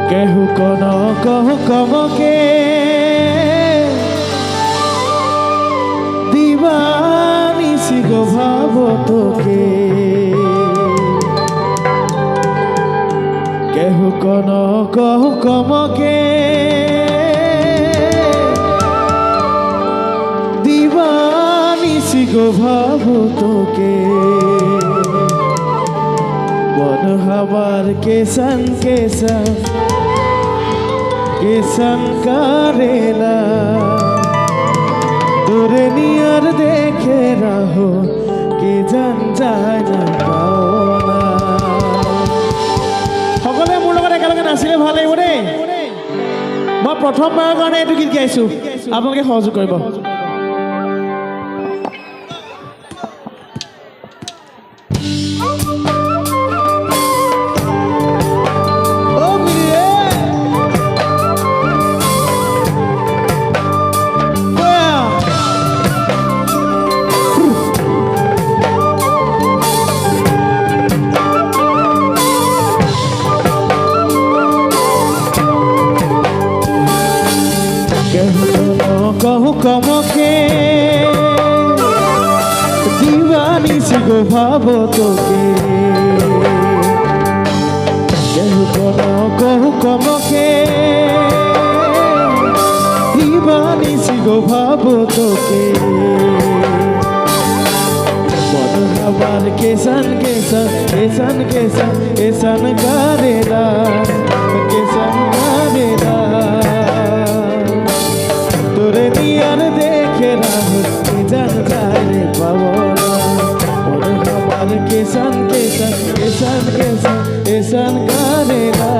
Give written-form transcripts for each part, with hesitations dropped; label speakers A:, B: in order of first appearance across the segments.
A: কেহু কোন কহু কমকে দিবানিসি গো ভাব তোকে কেহু কোন কহু কমকে দিবানিসি গো ভাব তোকে বন হবার কেসন কেসন কেসন করেলা তোরে নিয়ার দেখে রাহো কে জান যায় না পাওনা সকলে মোৰ লগত একেলগে নাচিলে ভাল লাগিব দেই মই প্ৰথমবাৰৰ কাৰণে এইটো গীত গাইছো আপোনালোকে সহযোগ কৰিব कहू कमके दीवानिसी गो भाव तोके कहू कमके दीवानिसी गो भाव तोके मन हमार केसन केसन केसन केसन केसन करेला केसन करेला তোরে নিয়ার দেখে রাহো জান যায় পাওনা ওরে আমার কেসন কেসন কেসন কেসন কেসন করেলা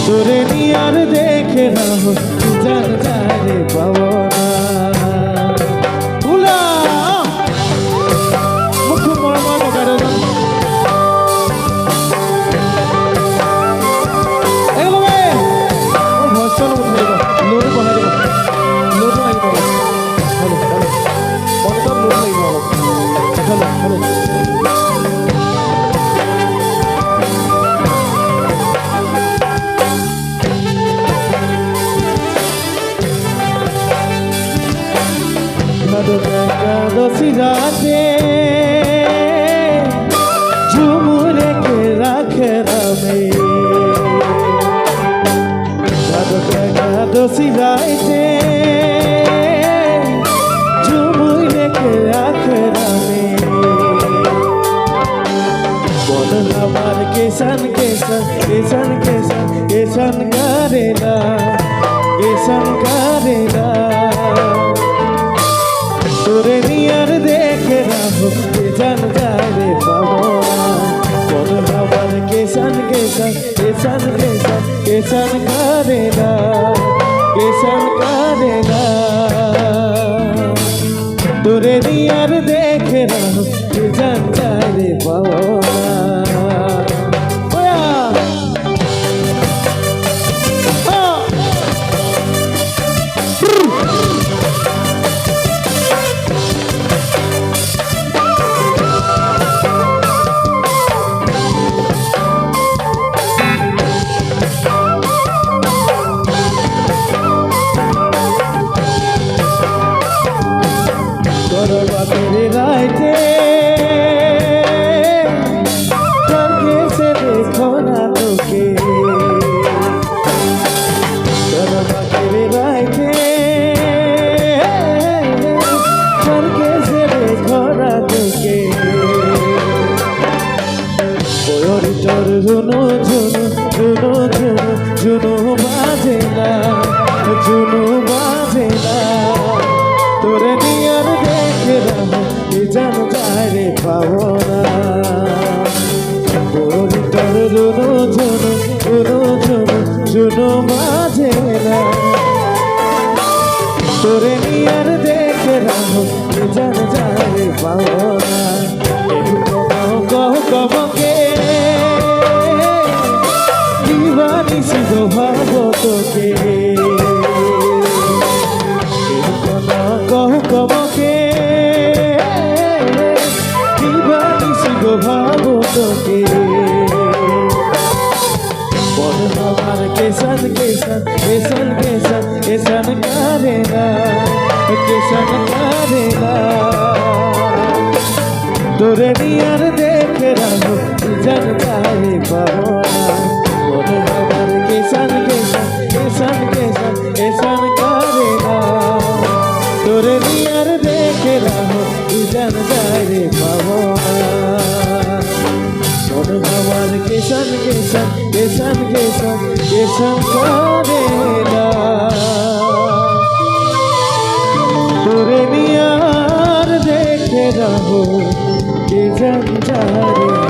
A: তোরে নিয়ার দেখে রাহো জান যায় পাওনা উলা মুখ মরমা করে लोड बना दे लोड नहीं कर हेलो हेलो मतलब लोड नहीं हो हेलो हेलो मधुर सिराते झूमरे के रख रमे दोषी राइते झुमुई लेके आखरा में बोल हमार केसन केसन केसन केसन केसन करेला केसन करेला तोरे नियर देखे राहु केसन जारे पावना बोल हमार केसन केसन केसन केसन केसन करेला केसन करेला तोरे नियर देखे राहु केसन जारे पावना तेरे राइते करके से देखो ना तोके तेरे राइते करके से देखो ना तोके कोयोरी तोर जुनू जुनू जुनू जुनू जुनू बाजेला जुनू बाजेला तोरे नियर देखे रहो জান যায় পাওনা কোরি তোর জুনু জুনু জুনু জুনু জুনু মাঝে না তোরে নিয়ার দেখে রাহো জান যায় পাওনা কহ কমকে দিবানিসি গো ভাব তোকে কহ কমকে দিবানিসি গো ভাব তোকে किशन किशन किशन किशन करेगा किशन करेगा তোরে নিয়ার দেখে রাখো জানতাই পাবো না মনে আমার কিষান কিষান কিষান কিষান কিষান করে না তোরে নিয়ার দেখে রাখো জানতাই পাবো না মনে আমার কিষান কিষান কিষান কিষান কিষান করে না তোরে নিয়ার দেখে রাখো জানতাই